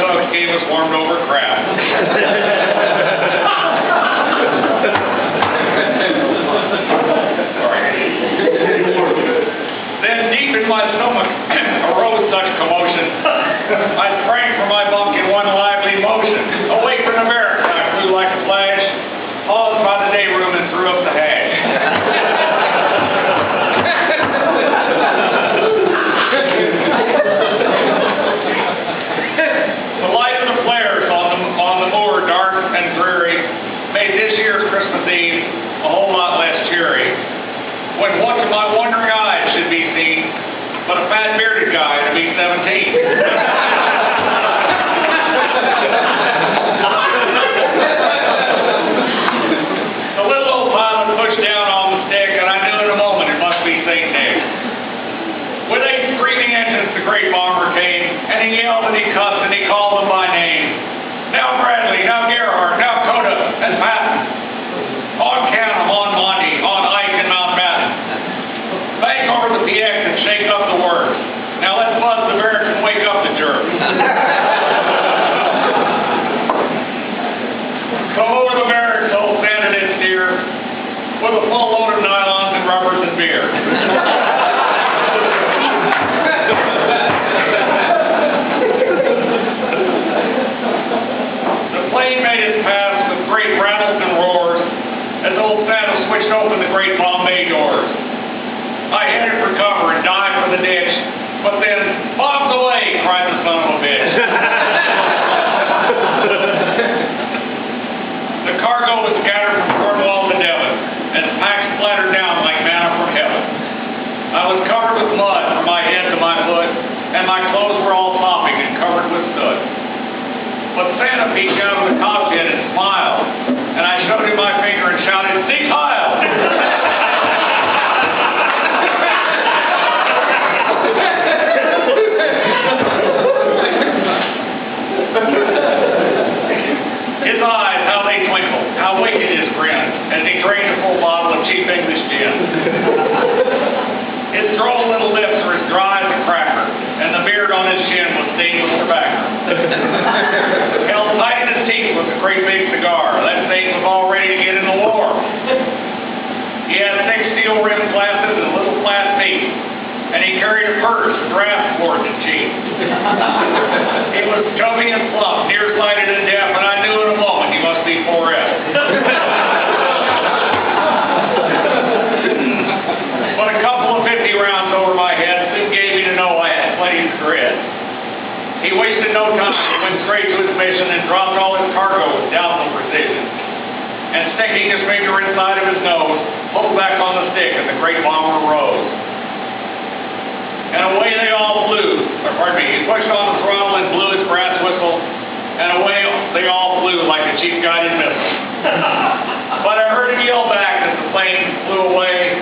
cook gave us warmed over crab. Then deep in my stomach arose such commotion, I sprang from my bunk in one lively motion. Away from the barracks I flew like a flash, paused by the day room and threw up the hash. The light of the flares on the moor, dark and dreary, made this year's Christmas Eve a whole lot less cheery. When what to my wondering eyes should be seen but a fat bearded guy to be 17. The little old pilot pushed down on the stick, and I knew in a moment it must be St. Nick. With 8 screaming engines, the great bomber came, and he yelled and he cussed and he called them by name. Now Bradley, now Gerhardt, now Coda, and Patton. On Canham, on Monty, on Ike and Mount Madden. Bang over the PX and shake up the works. Now let's buzz the barracks and wake up the jerks. Come over the barracks, old Santa did steer, with a full load of nylons and rubbers and beer. The plane made its pass with great rattles and roars as old Santa switched open the great Bombay doors. I headed for cover and dived for the ditch, but then, bombs away, cried the son of a bitch. The cargo was scattered from Cornwall to Devon, and packs splattered down like manna from heaven. I was covered with mud from my head to my foot, and my clothes were all sopping and covered with soot. But Santa peeked out of the cockpit and smiled, and I showed him my finger and shouted, "Sieg Heil!" His eyes, how they twinkled, how wicked his grin, as he drained a full bottle of cheap English gin. His droll little lips were as dry as a cracker, and the beard on his chin was stained with tobacco. Held tight in his teeth was a great big cigar. That State was all ready to get in the war. He had 6 steel-rimmed glasses and a little flat feet, and he carried a purse, draft board and cheap. He was chubby and plump, nearsighted and deaf, and I knew in a moment he must be 4F. But a couple of 50 rounds over my head soon gave me to know I had plenty of dread. He wasted no time. He went straight to his mission and dropped all his cargo with doubtful precision. And sticking his finger inside of his nose, pulled back on the stick, and the great bomber rose. And away they all flew. He pushed on the throttle and blew his brass whistle, and away they all flew like a cheap guided missile. But I heard him yell back as the plane flew away,